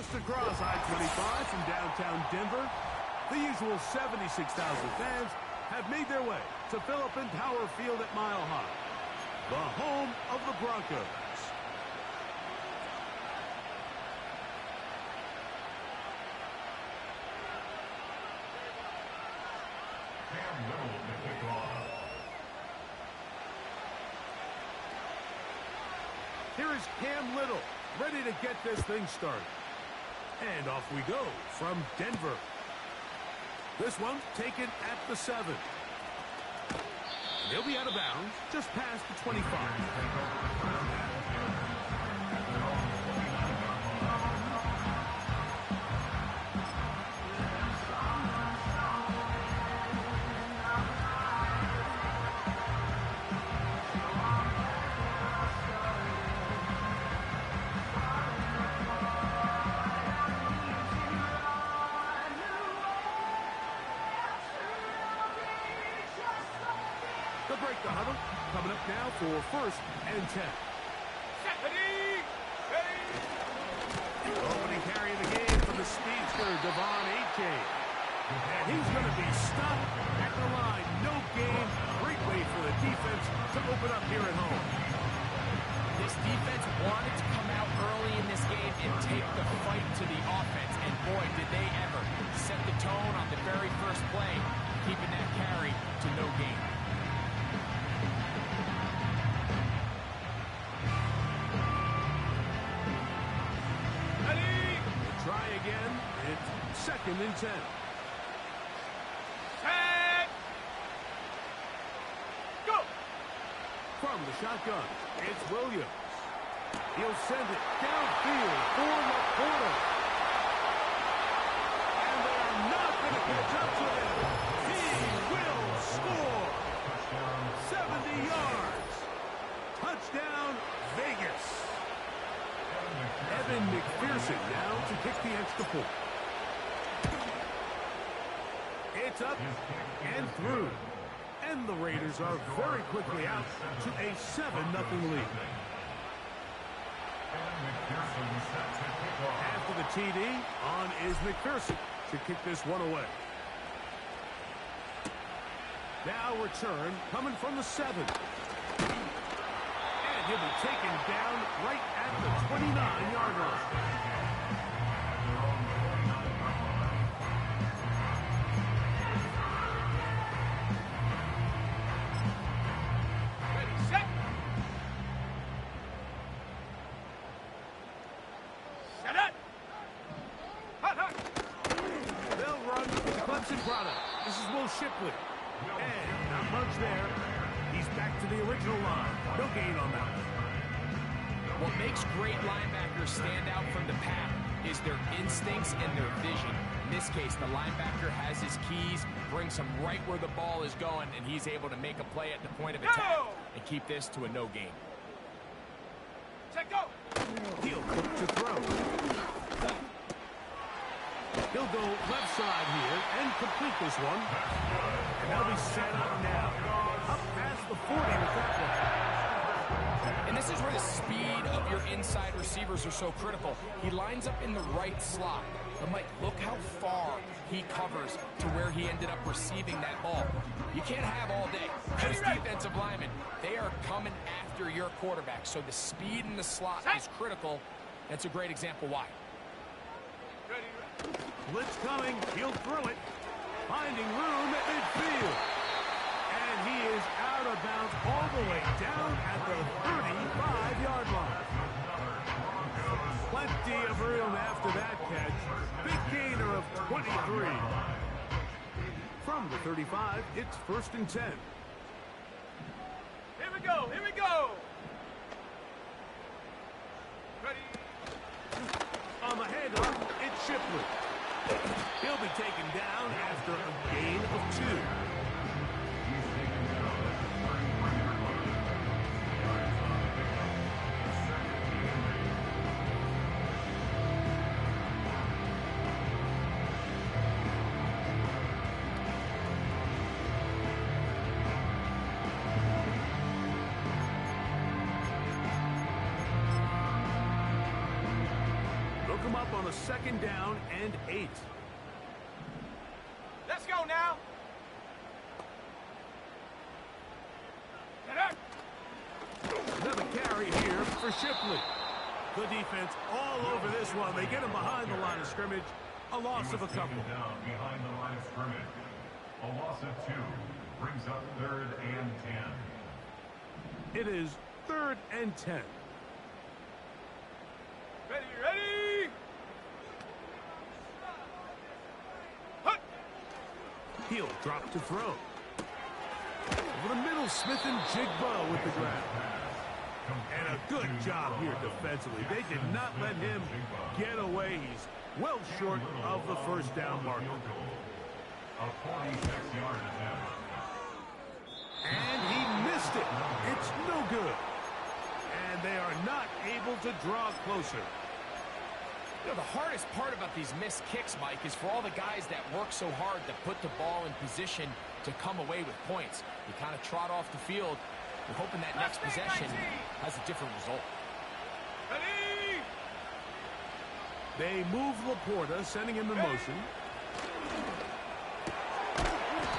Just across I-25 from downtown Denver, the usual 76,000 fans have made their way to Philip Power Field at Mile High, the home of the Broncos. Here is Cam Little, ready to get this thing started. And off we go from Denver. This one taken at the 7. He'll be out of bounds just past the 25. Break the huddle. Coming up now for 1st and 10. Opening carry of the game from the speedster, Devon Achane. And he's going to be stopped at the line. No gain. Great way for the defense to open up here at home. This defense wanted to come out early in this game and take the fight to the offense. And boy, did they ever set the tone on the very first play, keeping that carry to no gain. Try again. It's 2nd and 10. Go! From the shotgun, it's Williams. He'll send it downfield for Laporta. And they're not going to catch up to him. He will score. 70 yards. Touchdown, Vegas. Evan McPherson now to kick the extra point. It's up and through. And the Raiders are very quickly out to a 7-0 lead. After the TD, on is McPherson to kick this one away. Now return coming from the 7. He'll be taken down right at the 29-yard line. Ready, set. Set it. Hot, hot. They'll run with the Clemson product. This is Will Shipley. And not much there. He's back to the original line. No gain on that one. What makes great linebackers stand out from the pack is their instincts and their vision. In this case, the linebacker has his keys, brings him right where the ball is going, and he's able to make a play at the point of attack and keep this to a no gain. Check go. He'll look to throw. He'll go left side here and complete this one. And they'll be set up now. Up past the 40 with that one. And this is where the speed of your inside receivers are so critical. He lines up in the right slot. But Mike, look how far he covers to where he ended up receiving that ball. You can't have all day. Those defensive linemen, they are coming after your quarterback. So the speed in the slot is critical. That's a great example why. Ready. Blitz coming. He'll throw it. Finding room at midfield. And he is out of bounds all the way down at the 35-yard line. Plenty of room after that catch. Big gainer of 23. From the 35, it's 1st and 10. Here we go. Here we go. Ready. On the handoff, it's Shipley. He'll be taken down after a gain of 2. second down and 8. Let's go now. Get up. Another carry here for Shipley. The defense all over this one. They get him behind the line of scrimmage. A loss of a couple. Down behind the line of scrimmage. A loss of 2 brings up 3rd and 10. It is 3rd and 10. Ready, ready. Hut. He'll drop to throw. Over the middle, Smith and Jigba with the grab. And a good job here defensively. They did not let him get away. He's well short of the first down marker. A 46-yard attempt. And he missed it. It's no good. And they are not able to draw closer. You know, the hardest part about these missed kicks, Mike, is for all the guys that work so hard to put the ball in position to come away with points. You kind of trot off the field. We're hoping that next possession has a different result. Ready. They move Laporta, sending him in motion.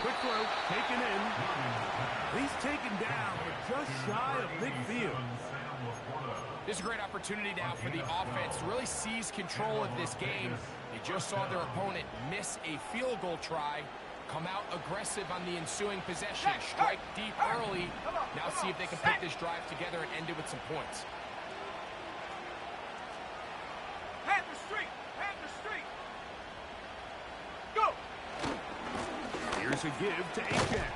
Quick throw, taken in. He's taken down, but just shy of midfield. This is a great opportunity now for the offense to really seize control of this game. They just saw their opponent miss a field goal try, come out aggressive on the ensuing possession, strike deep early. Now see if they can put this drive together and end it with some points. Hand the street. Hand the street. Go. Here's a give to Achane.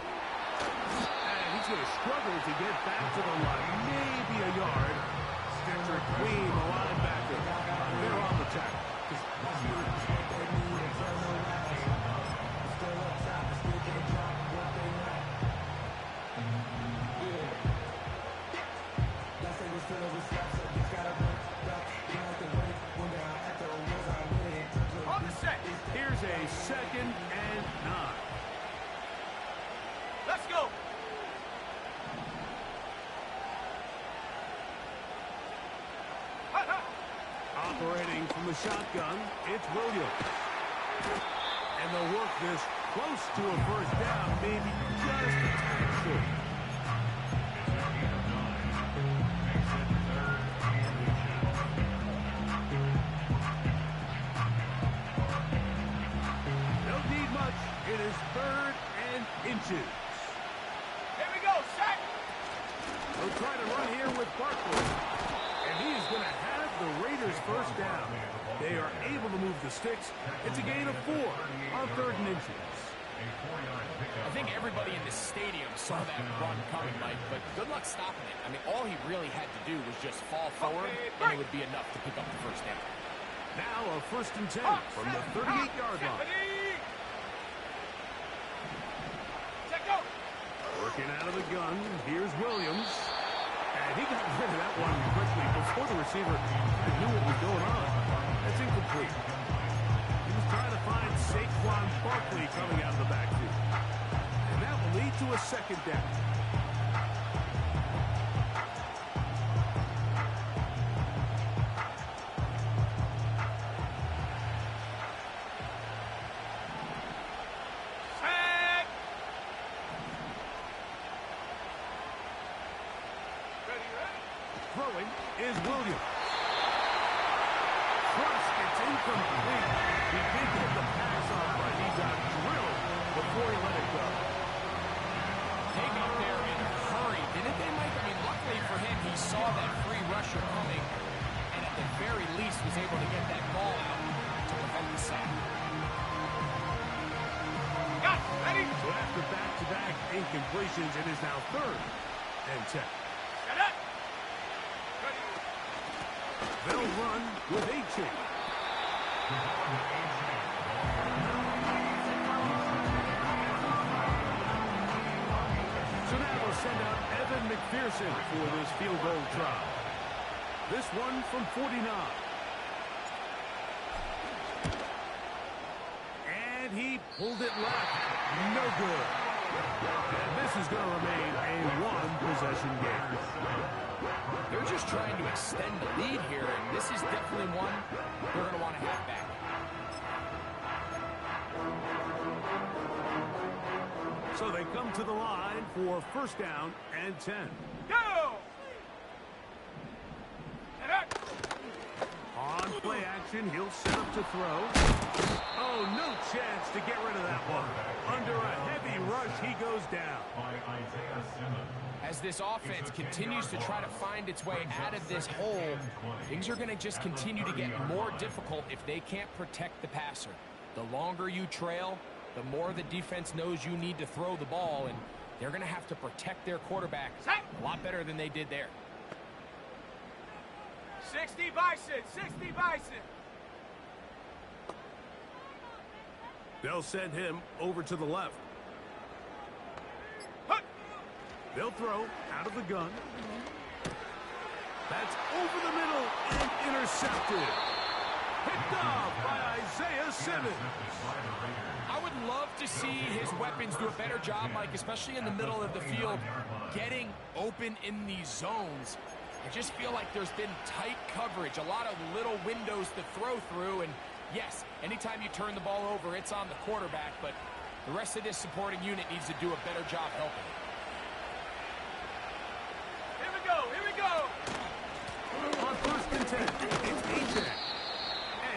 And he's going to struggle to get back to the line. Maybe a yard. Stitcher Queen, the linebacker. They're on the tackle. On the set. Here's a 2nd and 9. Let's go. Hut, hut. Operating from the shotgun, it's Williams. And they'll work this close to a first down, maybe just a tad short. Don't need much. It is 3rd and inches. Here we go. Set. They'll try to run here with Barkley. And he is going to have the Raiders first down. They are able to move the sticks. It's a gain of 4 on 3rd and inches. I think everybody in this stadium saw that run coming, Mike, but good luck stopping it. I mean, all he really had to do was just fall forward, and it would be enough to pick up the first down. Now a 1st and 10 from the 38-yard line. Ready. Set, go. Working out of the gun, here's Williams. And he got rid of that one quickly before the receiver knew what was going on. That's incomplete. He was trying to find Saquon Barkley coming out of the backfield. And that will lead to a 2nd down. Set. Ready, ready. Throwing is Williams. Trust, it's incomplete. He did get the pass off, but he got drilled before he let it go. They got there in a hurry, didn't they, Mike? I mean, luckily for him, he saw that free rusher coming, and at the very least was able to get that ball out to prevent the sack. Got it. Ready. So after back-to-back incompletions, it is now 3rd and 10. Set up. Ready. They'll run with Achane. So now they'll send out Evan McPherson for this field goal try. This one from 49. And he pulled it left. No good. And this is going to remain a one-possession game. They're just trying to extend the lead here, and this is definitely one they're going to want to have back. So they come to the line for first down and 10. Go! And up. On play action, he'll set up to throw. Oh, no chance to get rid of that one. Under a heavy rush, he goes down. By Isaiah Simmons. As this offense continues to try to find its way out of this hole, things are going to just continue to get more difficult if they can't protect the passer. The longer you trail, the more the defense knows you need to throw the ball, and they're going to have to protect their quarterback a lot better than they did there. 60 Bison, 60 Bison. They'll send him over to the left. Hut. They'll throw out of the gun. That's over the middle and intercepted. Picked off by Isaiah Simmons. I would love to see his weapons do a better job, Mike, especially in the middle of the field, getting open in these zones. I just feel like there's been tight coverage, a lot of little windows to throw through, and yes, anytime you turn the ball over, it's on the quarterback, but the rest of this supporting unit needs to do a better job helping. Here we go, here we go. On first and 10, it's AJ.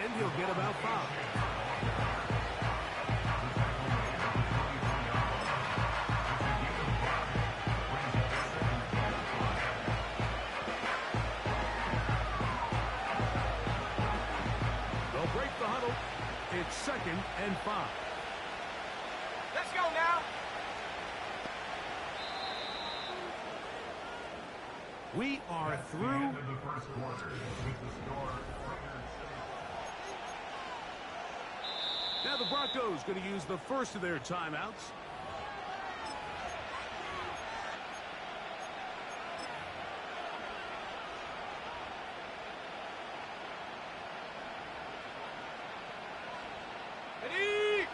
And he'll get about 5. It's second and 5. Let's go now. We are through. End of the first quarter with the score. Now the Broncos going to use the first of their timeouts.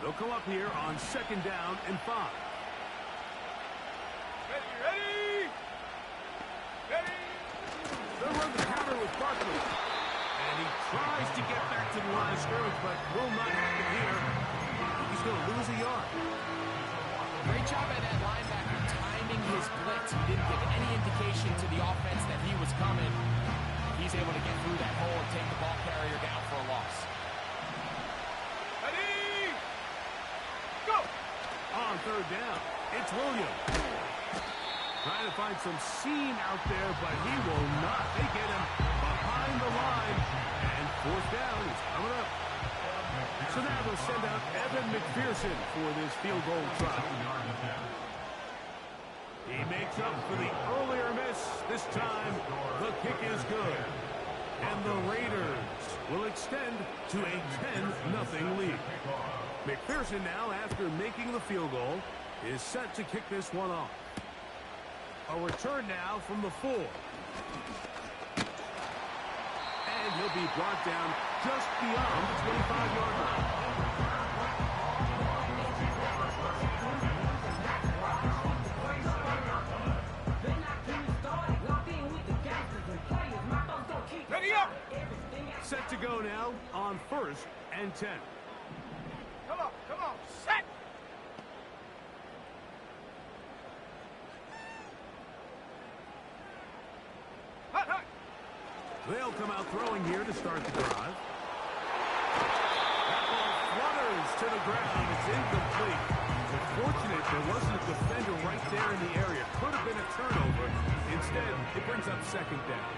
They'll come up here on second down and 5. Ready, ready. Ready. They'll run the counter with Barkley. And he tries to get back to the line of scrimmage, but will not happen here. He's going to lose a yard. Great job by that linebacker timing his blitz. He didn't give any indication to the offense that he was coming. He's able to get through that hole and take the ball carrier down for a loss. On third down, it's Williams. Trying to find some seam out there, but he will not. They get him behind the line, and fourth down is coming up. So now they'll send out Evan McPherson for this field goal try. He makes up for the earlier miss. This time, the kick is good. And the Raiders will extend to a 10-0 lead. McPherson now, after making the field goal, is set to kick this one off. A return now from the 4. And he'll be brought down just beyond the 25-yard line. Ready up. Set to go now on first and 10. Come on, set! Hut, hut! They'll come out throwing here to start the drive. That ball flutters to the ground. It's incomplete. It's fortunate there wasn't a defender right there in the area. Could have been a turnover. Instead, it brings up second down.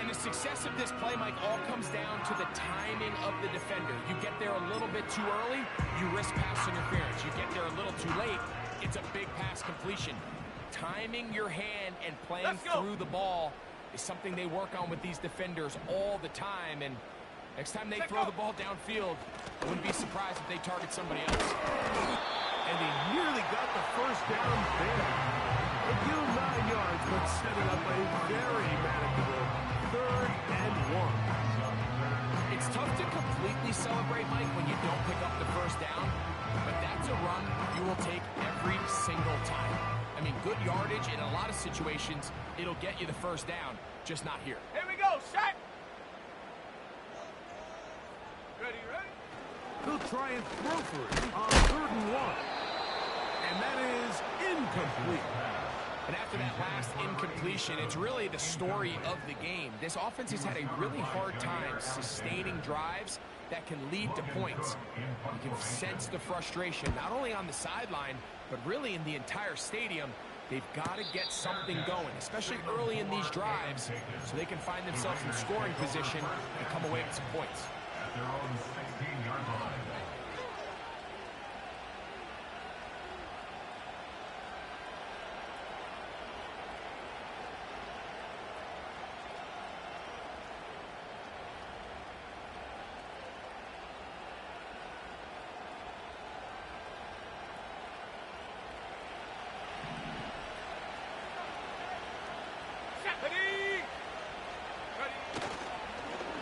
And the success of this play, Mike, all comes down to the timing of the defender. You get there a little bit too early, you risk pass interference. You get there a little too late, it's a big pass completion. Timing your hand and playing through the ball is something they work on with these defenders all the time. And next time they throw the ball downfield, I wouldn't be surprised if they target somebody else. And he nearly got the first down there. A good 9 yards, but setting up a very manageable 3rd and 1. It's tough to completely celebrate, Mike, when you don't pick up the first down, but that's a run you will take every single time. I mean, good yardage in a lot of situations, it'll get you the first down, just not here. Here we go, set! Ready? He'll try and throw for it on 3rd and 1. And that is incomplete. And after that last incompletion, it's really the story of the game. This offense has had a really hard time sustaining drives that can lead to points. You can sense the frustration, not only on the sideline, but really in the entire stadium. They've got to get something going, especially early in these drives, so they can find themselves in scoring position and come away with some points. At their own 16-yard line.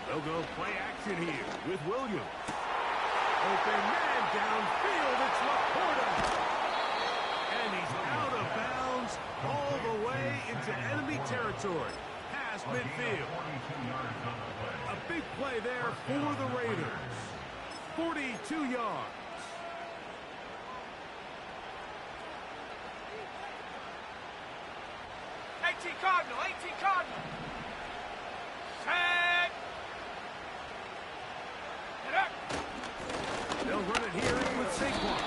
They'll go play action here with Williams. Open man downfield. It's Laporta. And he's out of bounds all the way into enemy territory. Past midfield. A big play there for the Raiders. 42 yards. Cardinal, 18 Cardinal. Set. Get up. They'll run it here with Saquon.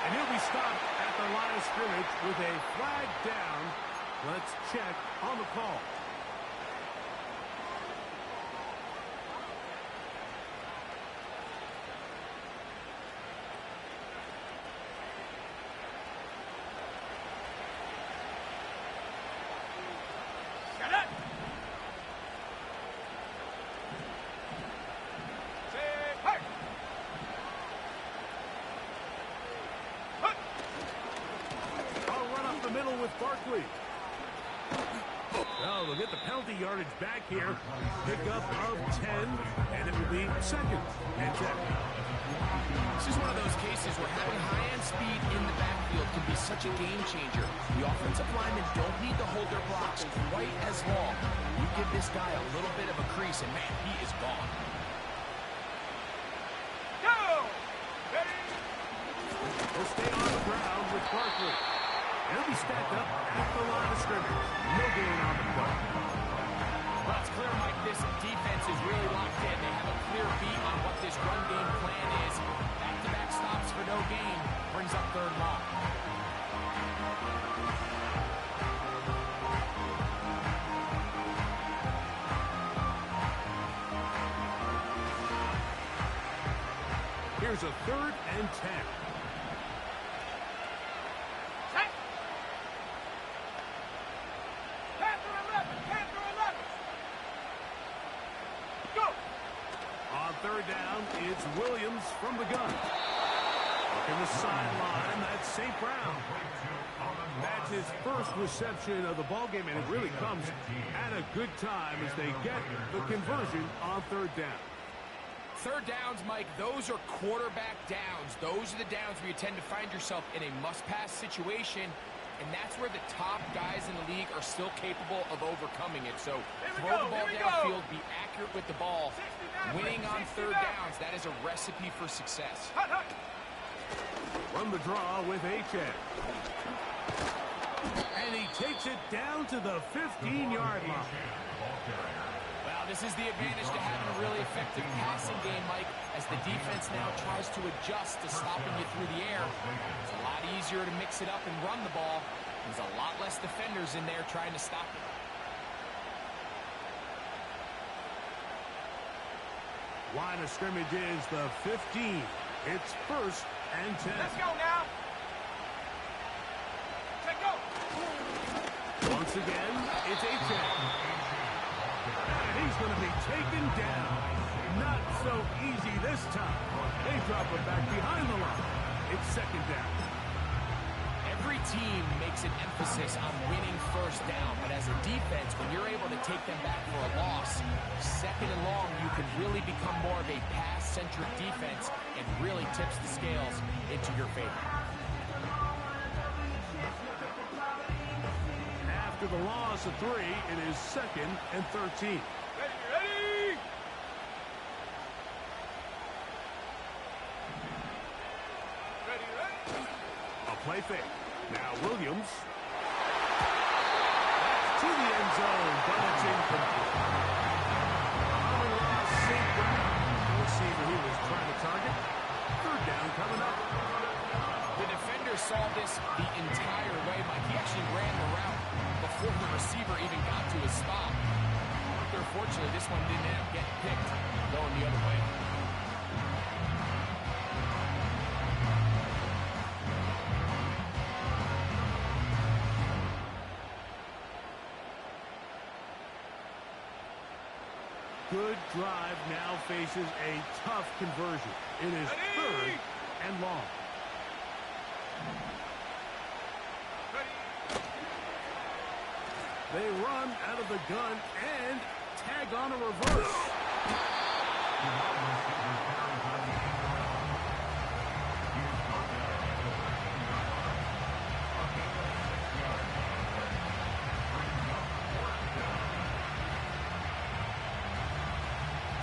And he'll be stopped at the line of scrimmage with a flag down. Let's check on the call. Barkley. Well, they'll get the penalty yardage back here. Pickup of 10, and it will be 2nd and 10. This is one of those cases where having high-end speed in the backfield can be such a game changer. The offensive linemen don't need to hold their blocks quite as long. You give this guy a little bit of a crease, and man, he is gone. Go! Ready? They'll stay on the ground with Barkley. He'll be stacked up at the line of scrimmage. No gain on the play. Well, it's clear, Mike, this defense is really locked in. They have a clear beat on what this run game plan is. Back-to-back stops for no gain brings up 3rd and long. Here's a 3rd and 10. Down, it's Williams from the gun. Looking the sideline, that's St. Brown. That's his first reception of the ballgame, and it really comes at a good time as they get the conversion on 3rd down. 3rd downs, Mike, those are quarterback downs. Those are the downs where you tend to find yourself in a must-pass situation, and that's where the top guys in the league are still capable of overcoming it. So throw the ball downfield, be accurate with the ball. Winning on 3rd downs, that is a recipe for success. Run the draw with Achane. And he takes it down to the 15-yard line. Well, this is the advantage to having a really effective passing game, Mike, as the defense now tries to adjust to stopping you through the air. It's a lot easier to mix it up and run the ball. There's a lot less defenders in there trying to stop it. Line of scrimmage is the 15. It's 1st and 10. Let's go now. Let's go. Once again, it's Achane. And he's going to be taken down. Not so easy this time. They drop it back behind the line. It's 2nd down. Every team makes an emphasis on winning 1st down, but as a defense, when you're able to take them back for a loss, 2nd and long, you can really become more of a pass-centric defense and really tips the scales into your favor. After the loss of 3, it is 2nd and 13. Ready! A play fake. Now Williams. That's to the end zone, but it's incomplete. Amon-Ra St. Brown, the receiver he was trying to target. 3rd down coming up. The defender saw this the entire way, Mike. He actually ran the route before the receiver even got to his spot. Unfortunately, this one didn't end up getting picked, going the other way. Good drive now faces a tough conversion. It is 3rd and long. They run out of the gun and tag on a reverse.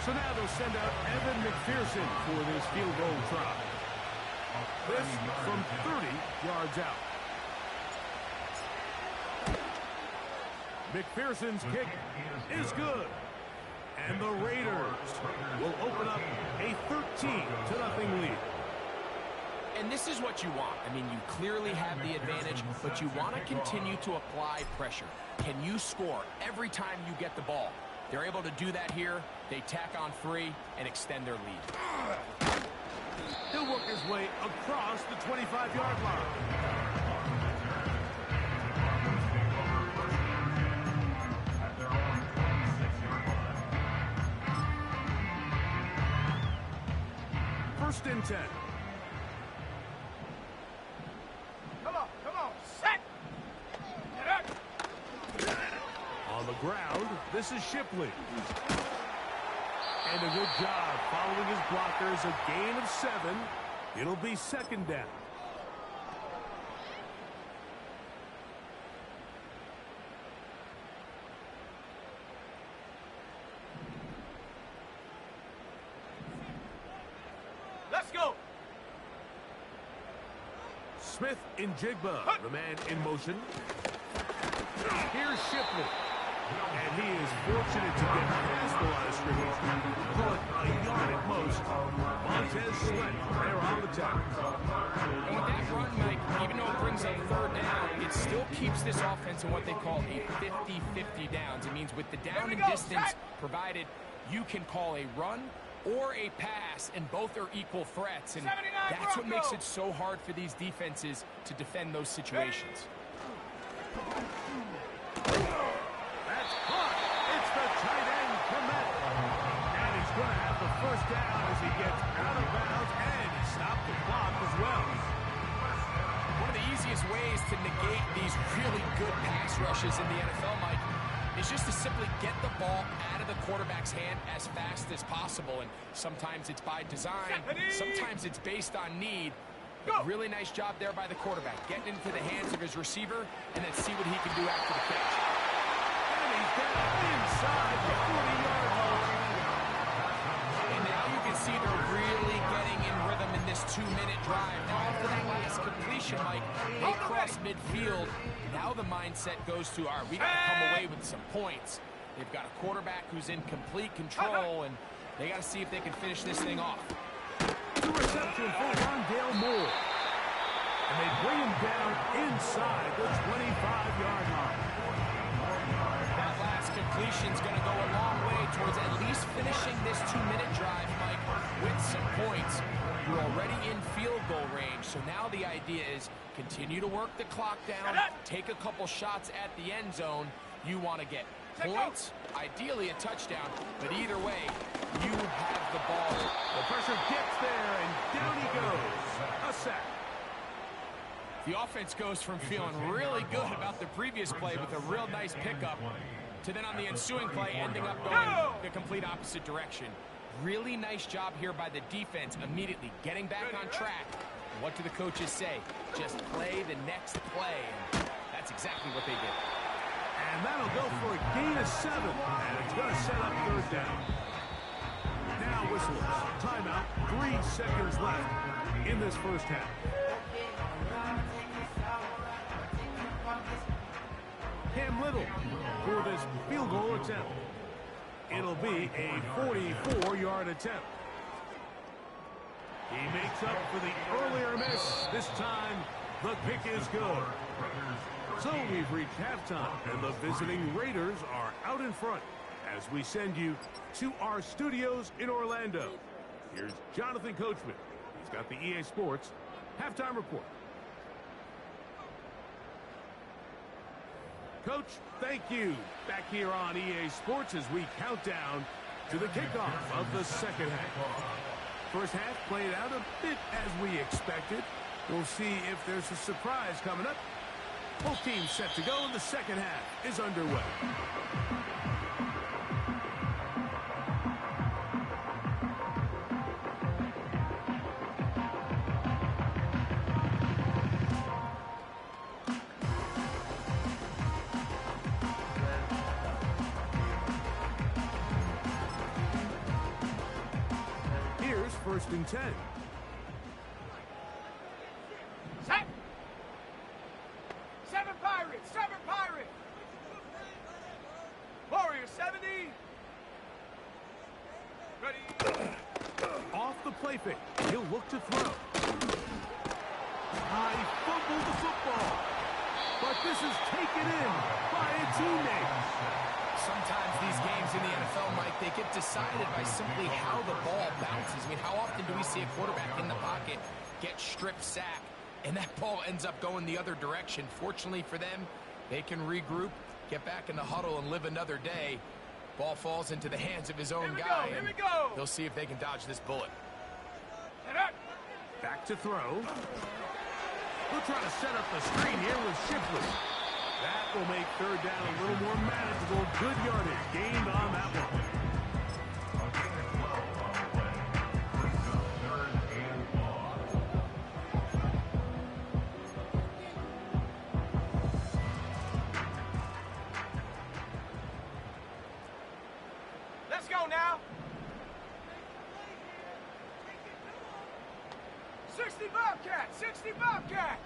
So now they'll send out Evan McPherson for this field goal try. This from 30 yards out. McPherson's kick is good. And the Raiders will open up a 13-0 lead. And this is what you want. I mean, you clearly have the advantage, but you want to continue to apply pressure. Can you score every time you get the ball? They're able to do that here. They tack on 3 and extend their lead. He'll work his way across the 25-yard line. First and 10. Come on, set! Get up! On the ground, this is Shipley. And a good job following his blockers, a gain of 7. It'll be 2nd down. Let's go! Smith in Jigba, the man in motion. Here's Shipley. And he is fortunate to get past the line of scrimmage. Call it a yard at most. Montez Sweat there on the tackle. And with that run, Mike, even though it brings up 3rd down, it still keeps this offense in what they call a 50-50 downs. It means with the down and distance provided, you can call a run or a pass, and both are equal threats. And that's what makes it so hard for these defenses to defend those situations. That's caught. It's the tight end, Komet. And he's going to have the 1st down as he gets out of bounds, and he stopped the clock as well. One of the easiest ways to negate these really good pass rushes in the NFL, Mike, is just to simply get the ball out of the quarterback's hand as fast as possible. And sometimes it's by design, sometimes it's based on need. But really nice job there by the quarterback, getting into the hands of his receiver, and then see what he can do after the catch. And he's down inside the 40-yard line. And now you can see they're really getting in rhythm in this 2-minute drive. Now after that last completion, Mike, they cross midfield. Now the mindset goes to, all right, we got to come away with some points. They've got a quarterback who's in complete control, and they got to see if they can finish this thing off. The reception for Rondale Moore. And they bring him down inside the 25-yard line. That last completion's going to go a long way towards at least finishing this 2-minute drive, Mike, with some points. You're already in field goal range, so now the idea is continue to work the clock down, take a couple shots at the end zone. You want to get points, ideally a touchdown, but either way, you have the ball. The pressure gets there, and down he goes. A sack. The offense goes from feeling really good about the previous play with a real nice pickup to then on the ensuing play ending up going the complete opposite direction. Really nice job here by the defense, immediately getting back on track. What do the coaches say? Just play the next play. And that's exactly what they did. And that'll go for a gain of 7. And it's going to set up third down. Now whistles. Timeout. 3 seconds left in this first half. Cam Little for this field goal attempt. It'll be a 44-yard attempt. He makes up for the earlier miss. This time, the kick is good. So we've reached halftime, and the visiting Raiders are out in front as we send you to our studios in Orlando. Here's Jonathan Coachman. He's got the EA Sports halftime report. Coach, thank you. Back here on EA Sports as we count down to the kickoff of the second half. First half played out a bit as we expected. We'll see if there's a surprise coming up. Both teams set to go, and the second half is underway. Here's 1st and 10. Set. 7 Pirates. 7 Pirates. Warrior 70. Ready. Off the play fake. He'll look to throw. He fumbled the football. But this is taken in by a teammate. Sometimes these games in the NFL, Mike, they get decided by simply how the ball bounces. I mean, how often do we see a quarterback in the pocket get strip sack, and that ball ends up going the other direction? Fortunately for them, they can regroup, get back in the huddle, and live another day. Ball falls into the hands of his own guy, and they'll see if they can dodge this bullet. Back to throw. We'll try to set up the screen here with Shipley. That will make third down a little more manageable. Good yardage gained on that one. Let's go now. 60 Bobcat. 60 Bobcat.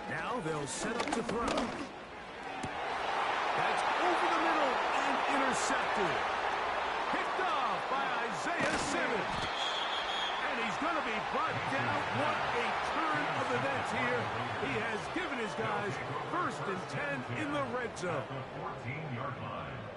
Now they'll set up to throw. That's over the middle and intercepted. Picked off by Isaiah Simmons. And he's going to be brought down. What a turn of events here. He has given his guys 1st and 10 in the red zone.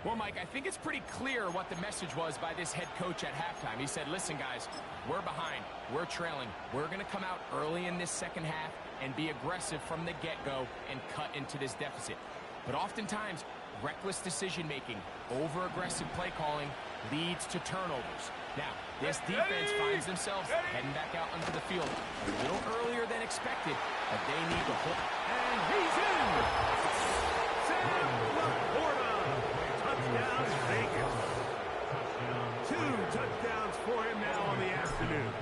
Well, Mike, I think it's pretty clear what the message was by this head coach at halftime. He said, listen, guys, we're behind. We're trailing. We're going to come out early in this second half and be aggressive from the get-go and cut into this deficit. But oftentimes, reckless decision-making, over-aggressive play calling leads to turnovers. Now, this defense finds themselves heading back out onto the field a little earlier than expected, but they need to hold. And he's in! Sam Laporta! Touchdown, Vegas. 2 touchdowns for him now on the afternoon.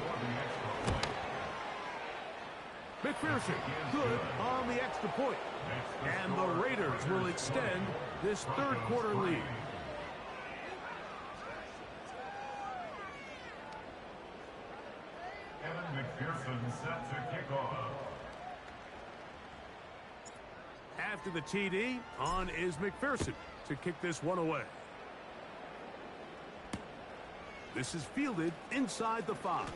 McPherson, good on the extra point. And the Raiders will extend this third quarter lead. Evan McPherson set to kick off. After the TD, on is McPherson to kick this one away. This is fielded inside the 5.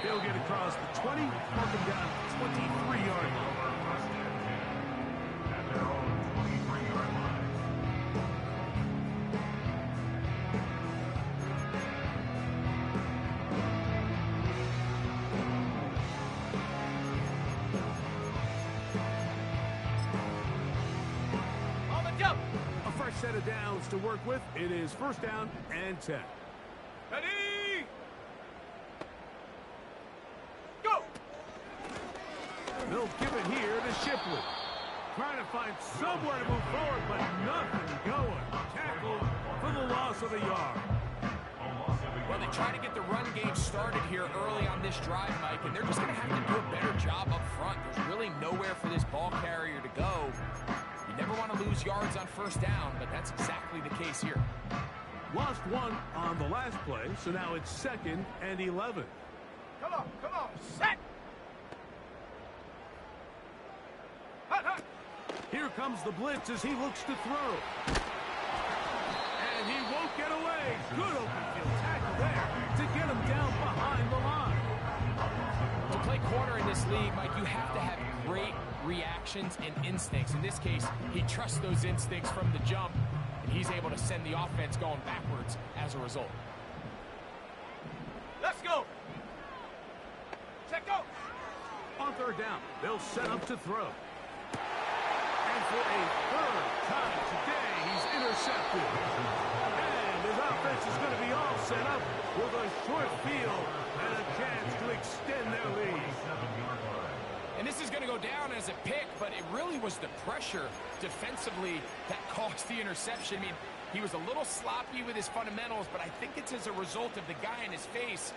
He'll get across the 20, mark him down 23-yard line. At their own 23-yard line. On the jump. A fresh set of downs to work with. It is 1st down and 10. Ready. Go. They'll give it here to Shipley. Trying to find somewhere to move forward, but nothing going. Tackled for the loss of a yard. Well, they try to get the run game started here early on this drive, Mike, and they're just going to have to do a better job up front. There's really nowhere for this ball carrier to go. You never want to lose yards on first down, but that's exactly the case here. Lost one on the last play, so now it's 2nd and 11. Come on, set! Hut, hut. Here comes the blitz as he looks to throw. And he won't get away. Good open field tackle there to get him down behind the line. To play corner in this league, Mike, you have to have great reactions and instincts. In this case, he trusts those instincts from the jump, and he's able to send the offense going backwards as a result. Let's go! Check go! On 3rd down, they'll set up to throw. And for a 3rd time today, he's intercepted. And his offense is going to be all set up with a short field and a chance to extend their lead. And this is going to go down as a pick, but it really was the pressure defensively that caused the interception. I mean, he was a little sloppy with his fundamentals, but I think it's as a result of the guy in his face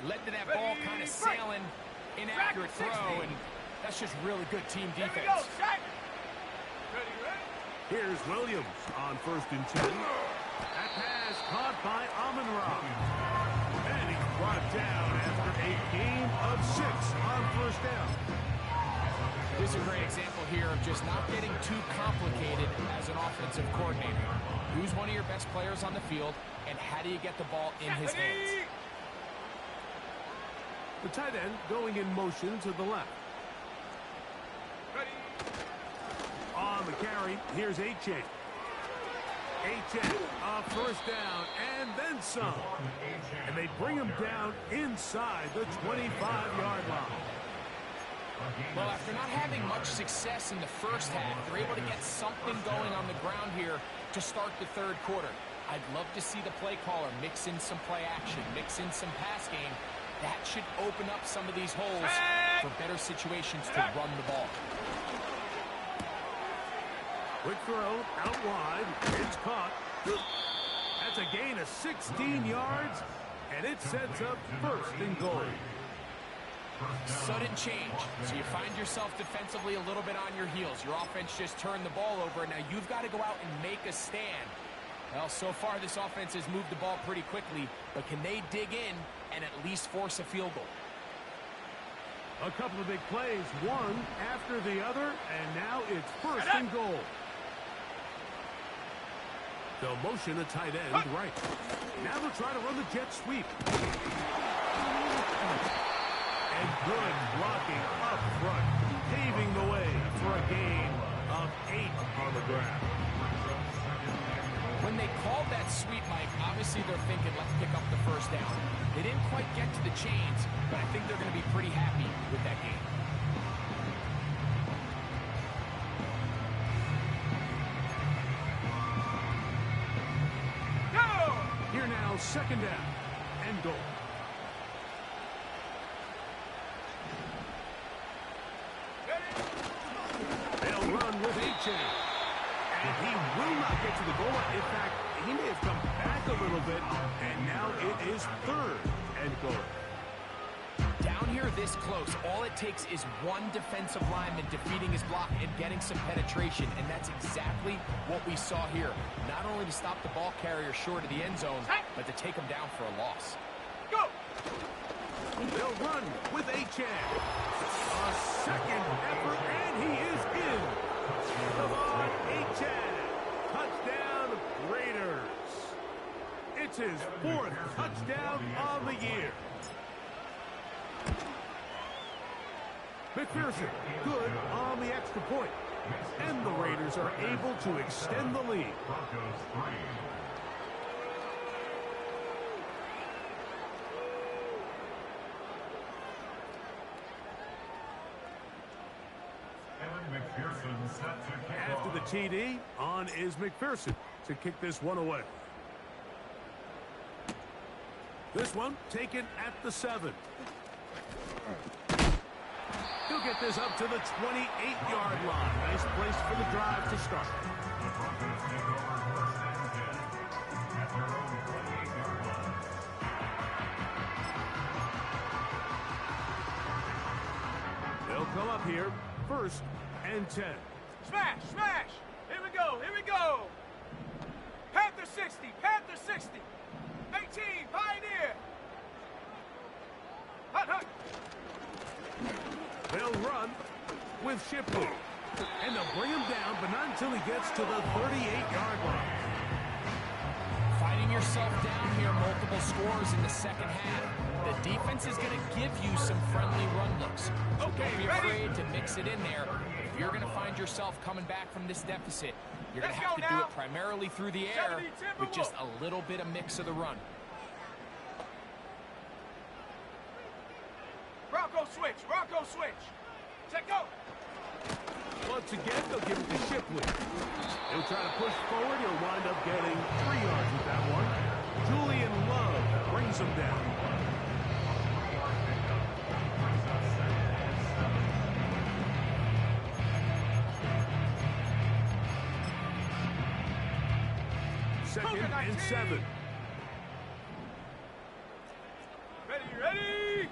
led to that ball kind of sailing, inaccurate throw, and that's just really good team defense. Here's Williams on 1st and 10. That pass caught by Amon-Ra. And he's brought down after a gain of 6 on 1st down. This is a great example here of just not getting too complicated as an offensive coordinator. Who's one of your best players on the field, and how do you get the ball in his hands? The tight end going in motion to the left. On the carry, here's Achane. Achane off 1st down, and then some. And they bring him down inside the 25-yard line. Well, after not having much success in the first half, they're able to get something going on the ground here to start the 3rd quarter. I'd love to see the play caller mix in some play action, mix in some pass game. That should open up some of these holes for better situations to run the ball. Quick throw, out wide, it's caught. That's a gain of 16 yards, and it sets up 1st and goal. Sudden change, so you find yourself defensively a little bit on your heels. Your offense just turned the ball over, and now you've got to go out and make a stand. Well, so far this offense has moved the ball pretty quickly, but can they dig in and at least force a field goal? A couple of big plays, one after the other, and now it's 1st and goal. They'll motion a tight end right. Now they'll try to run the jet sweep. And good blocking up front, paving the way for a gain of 8 on the ground. When they called that sweep, Mike, obviously they're thinking, let's pick up the 1st down. They didn't quite get to the chains, but I think they're going to be pretty happy with that game. Here now, 2nd down and goal. They'll run with Achane. And he will not get to the goal line. In fact, he may have come back a little bit, and now it is 3rd and goal. Down here this close, all it takes is one defensive lineman defeating his block and getting some penetration, and that's exactly what we saw here. Not only to stop the ball carrier short of the end zone, but to take him down for a loss. Go! They'll run with Achane. A 2nd effort, and he is in. Come on, Achane. Touchdown, Raiders. It's his 4th touchdown on the year. McPherson, good on the extra point. And the Raiders are able to extend the lead. Broncos 3. Evan McPherson set to kick After off. the TD, on is McPherson to kick this one away. This one taken at the 7. He'll get this up to the 28-yard line. Nice place for the drive to start. The Broncos take over first and 10 at their own 28-yard line. They'll come up here, first and 10. Smash, smash. Here we go, here we go. Panther 60, Panther 60. 18, Pioneer. Hut, hut. They'll run with Shipley. And they'll bring him down, but not until he gets to the 38-yard line. Fighting yourself down here, multiple scores in the second half. The defense is going to give you some friendly run looks. So Okay, don't be ready? afraid to mix it in there. If you're going to find yourself coming back from this deficit, you're going to Let's have go to do now. it primarily through the air 70 with just a little bit of mix of the run. Bronco switch, Bronco switch. Check go. Once again, they'll give it to Shipley. He'll try to push forward. He'll wind up getting 3 yards with that one. Julian Love brings him down. Second and 7. Ready, ready.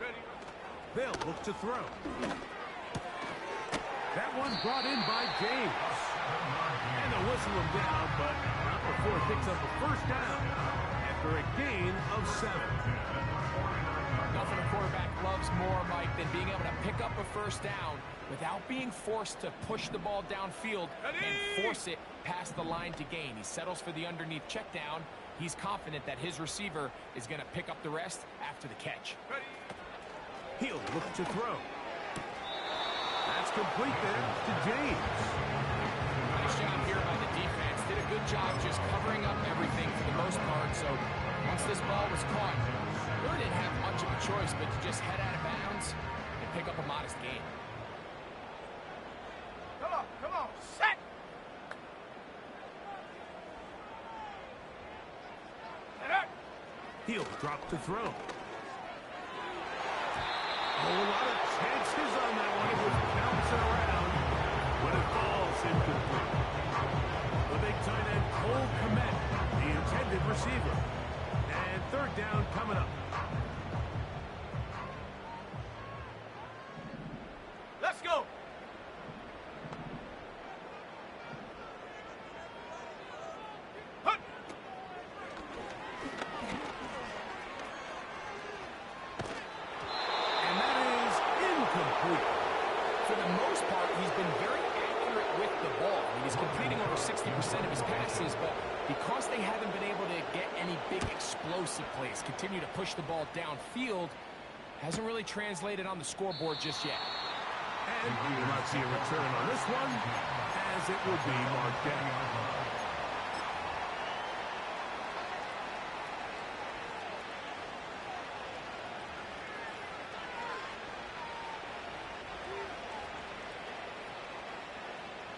Ready. They'll look to throw. That one brought in by James. And they'll whistle him down, but not before it picks up a first down after a gain of 7. Nothing a quarterback loves more, Mike, than being able to pick up a first down without being forced to push the ball downfield and force it past the line to gain. He settles for the underneath check down. He's confident that his receiver is going to pick up the rest after the catch. Ready. He'll look to throw. That's complete there to James. Nice job here by the defense. Did a good job just covering up everything for the most part. So once this ball was caught, really didn't have much of a choice but to just head out of bounds and pick up a modest gain. Come on, set. He'll drop to throw. Oh, a lot of chances on that one. It was bouncing around, but it falls incomplete. The big tight end, Cole Kmet, the intended receiver. And third down coming up. Let's go. Hut. And that is incomplete. For the most part, he's been very accurate with the ball. I mean, he's completing over 60% of his passes, but because they haven't been able to get any big explosive plays, continue to push the ball downfield, hasn't really translated on the scoreboard just yet. And we will not see a return on this one, as it will be marked down.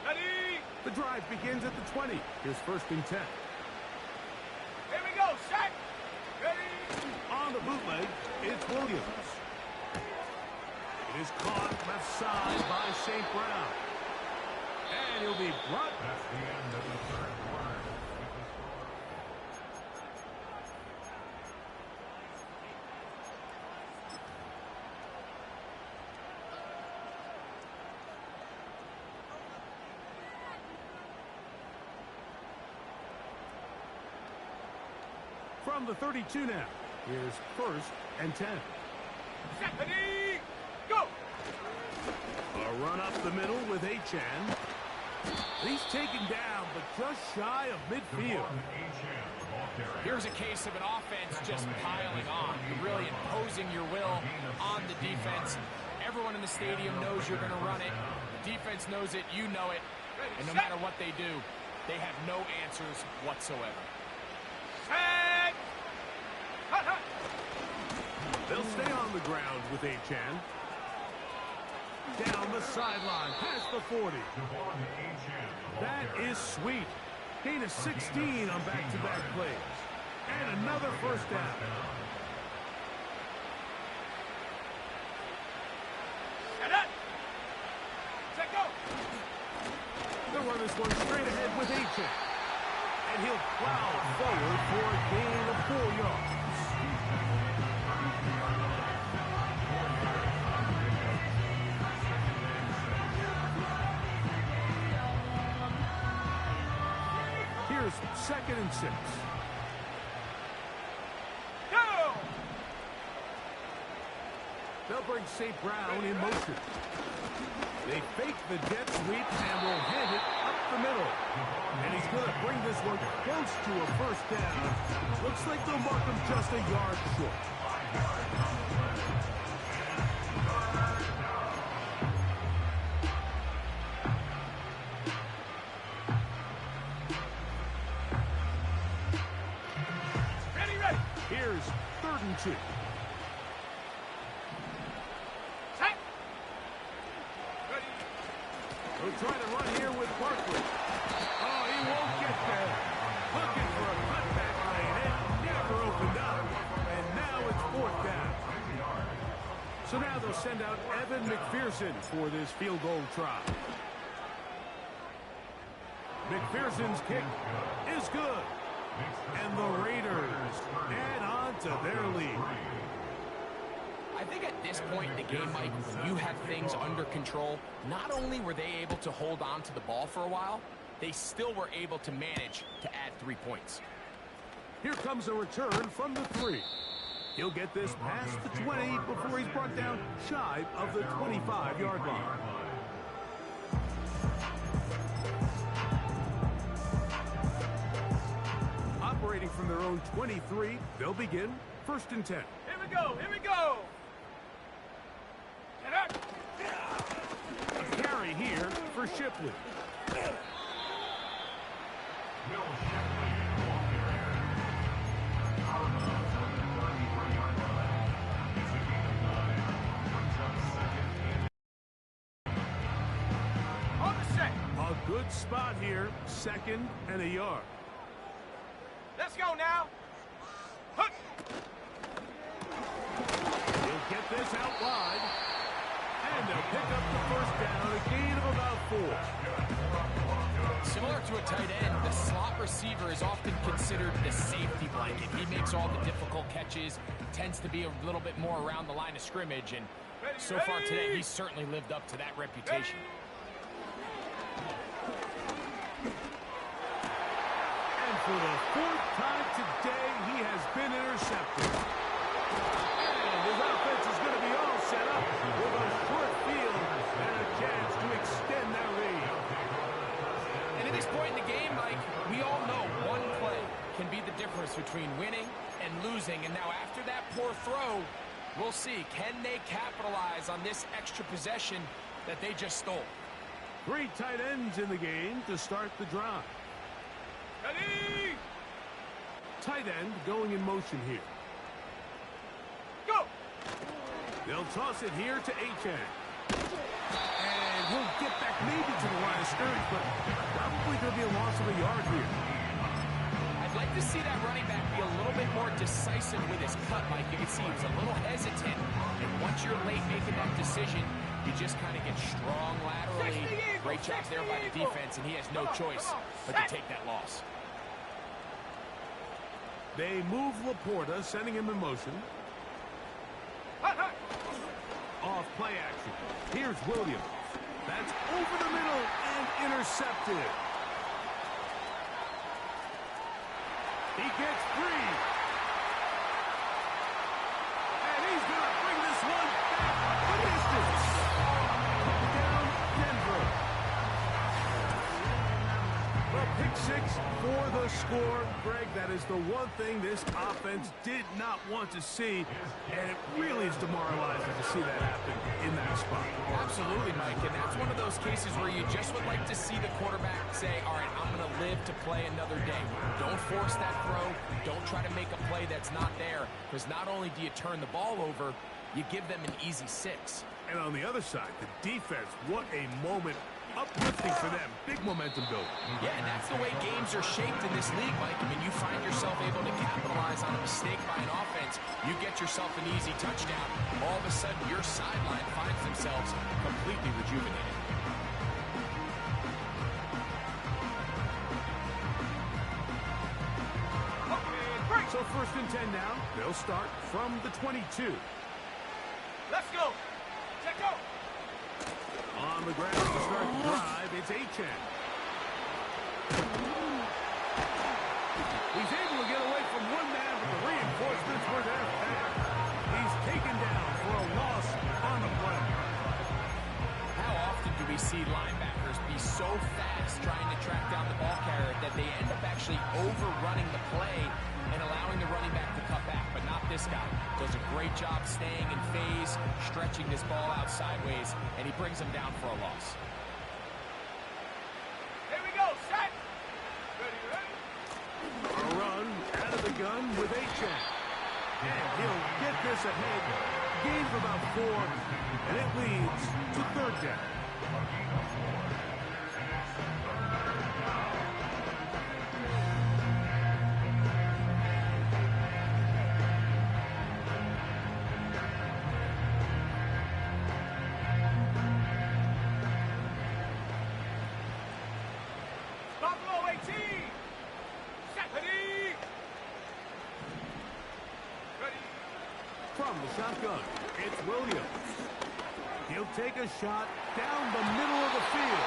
Ready. The drive begins at the 20. Here's first and 10. Here we go, set. Ready. On the bootleg, it's Williams. It is caught left side by St. Brown. And he'll be brought. That's the end of the third quarter. From the 32 now. Here's first and 10. Set. Ready. Go. A run up the middle with Achane. He's taken down, but just shy of midfield. Here's a case of an offense just piling on. You're really imposing your will on the defense. Everyone in the stadium knows you're going to run it. The defense knows it, you know it. And no matter what they do, they have no answers whatsoever. Set. Hut, hut. They'll stay on the ground with Achane. Down the sideline, past the 40. That is sweet. Gain of 16 on back-to-back plays. And another first down. They'll run this one straight ahead with Achane. And he'll plow forward for a gain of 4 yards. Here's 2nd and 6. Go! They'll bring St. Brown in motion. They fake the jet sweep and will hand it up the middle. And he's going to bring this one close to a 1st down. Looks like they'll mark him just a yard short. Ready, ready. Here's 3rd and 2. Set. Ready. He'll try to run here with Barkley. Oh, he won't get there. Looking for a cutback lane. It never opened up. And now it's 4th down. So now they'll send out Evan McPherson for this field goal try. McPherson's kick is good. And the Raiders add on to their lead. I think at this point in the game, Mike, when you have things under control, not only were they able to hold on to the ball for a while, they still were able to manage to add 3 points. Here comes a return from the 3. He'll get this past the 20 before he's brought down shy of the 25-yard line. Operating from their own 23, they'll begin 1st and 10. Here we go. Here we go. Get up. A carry here for Shipley. On the set. A good spot here, 2nd and a yard. Let's go now. Hook. He'll get this out wide. And they'll pick up the 1st down, a gain of about 4. Similar to a tight end, the slot receiver is often considered the safety blanket. He makes all the difficult catches, tends to be a little bit more around the line of scrimmage, and so far today, he's certainly lived up to that reputation. And for the 4th time today, he has been intercepted. And his offense is going to be all set up with a short field and a chance to extend their lead. And at this point in the game, Mike, we all know one play can be the difference between winning and losing. And now after that poor throw, we'll see, can they capitalize on this extra possession that they just stole? 3 tight ends in the game to start the drive. Ready. Tight end going in motion here. Go. They'll toss it here to Achane. And he'll get back maybe to the line of scrimmage, but probably going to be a loss of a yard here. I'd like to see that running back be a little bit more decisive with his cut, Mike. You can see he's a little hesitant, and once you're late making that decision, you just kind of get strong laterally. Great job there by the defense, and he has no choice but to take that loss. They move Laporta, sending him in motion. Hut, hut. Off play action. Here's Williams. That's over the middle and intercepted. He gets 3. And he's going to bring this one back the distance. Down Denver. Well, pick 6 for the score. Greg, that is the one thing this offense did not want to see, and it really is demoralizing to see that happen in that spot. Absolutely, Mike, and that's one of those cases where you just would like to see the quarterback say, all right, I'm going to live to play another day. Don't force that throw. Don't try to make a play that's not there, because not only do you turn the ball over, you give them an easy 6. And on the other side, the defense, what a moment. Uplifting for them. Big momentum building. Yeah, and that's the way games are shaped in this league, Mike. I mean, you find yourself able to capitalize on a mistake by an offense. You get yourself an easy touchdown. All of a sudden, your sideline finds themselves completely rejuvenated. first and 10 now. They'll start from the 22. Let's go. Check go. On the ground to start the drive, it's Achane. He's able to get away from one man, but the reinforcements were there fast. He's taken down for a loss on the play. How often do we see linebackers be so fast trying to track down the ball carrier that they end up actually overrunning the play and allowing the running back to cut back, but not this guy. Does a great job staying in phase, stretching this ball out sideways, and he brings him down for a loss. Here we go. Set. Ready, ready. A run out of the gun with Achane. And he'll get this ahead. Gain of about 4, and it leads to third down. Buffalo 18. Set. Ready. Ready. From the shotgun, it's Williams. He'll take a shot down the middle of the field.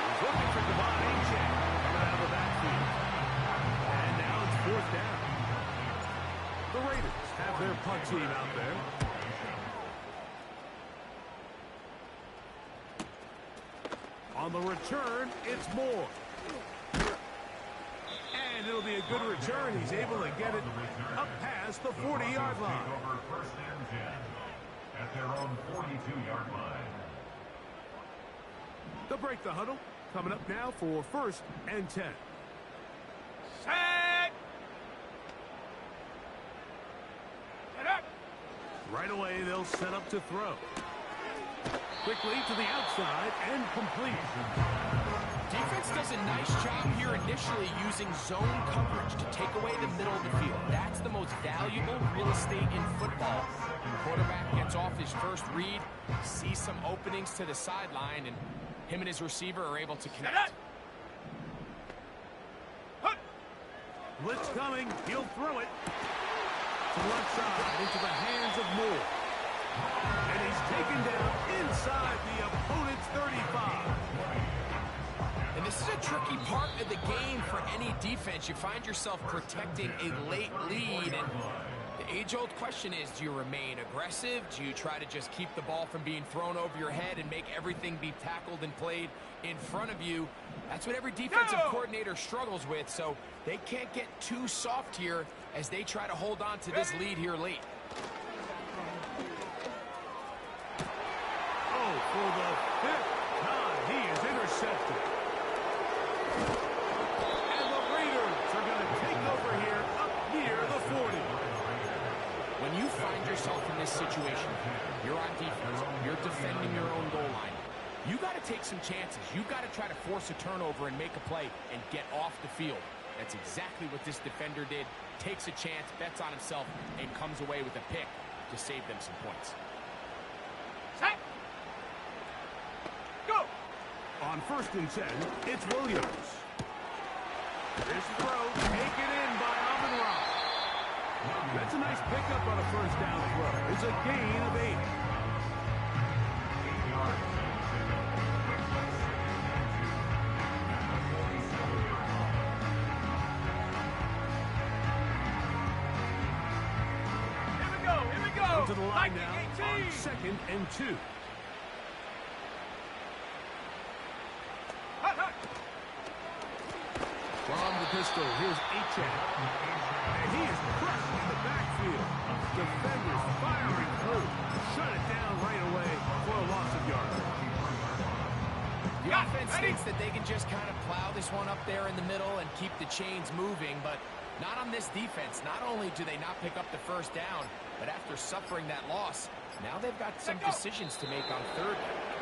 He's looking for Devon Achane coming out of the backfield. And now it's fourth down. The Raiders have their punt team out there. On the return, it's Moore. And it'll be a good return. He's able to get it up past the 40-yard line. Over first and 10 at their own 42-yard line. They'll break the huddle. Coming up now for first and 10. Set. Get up. Right away, they'll set up to throw. Quickly to the outside and complete. Defense does a nice job here initially using zone coverage to take away the middle of the field. That's the most valuable real estate in football. Quarterback gets off his first read, sees some openings to the sideline, and him and his receiver are able to connect. Blitz coming. He'll throw it to the left side into the hands of Moore. And he's taken down inside the opponent's 35. And this is a tricky part of the game for any defense. You find yourself protecting a late lead, and the age-old question is, do you remain aggressive? Do you try to just keep the ball from being thrown over your head and make everything be tackled and played in front of you? That's what every defensive coordinator struggles with, so they can't get too soft here as they try to hold on to this lead here late. Oh, for the 5th time, he is intercepted. And the Raiders are going to take over here up near the 40. When you find yourself in this situation, you're on defense, you're defending your own goal line, you got to take some chances. You got to try to force a turnover and make a play and get off the field. That's exactly what this defender did. Takes a chance, bets on himself, and comes away with a pick to save them some points. Set. Go. On first and 10, it's Williams. Here's the throw, taken in by Amon-Ra. That's a nice pickup on a first down throw. It's a gain of 8. Here we go. To the line now on second and 2. Hut, hut. From the pistol, here's Achane. And he is crushed in the backfield. Defenders firing through. Shut it down right away for a loss of yards. The offense thinks that they can just kind of plow this one up there in the middle and keep the chains moving, but not on this defense. Not only do they not pick up the first down, but after suffering that loss, now they've got some decisions to make on third down.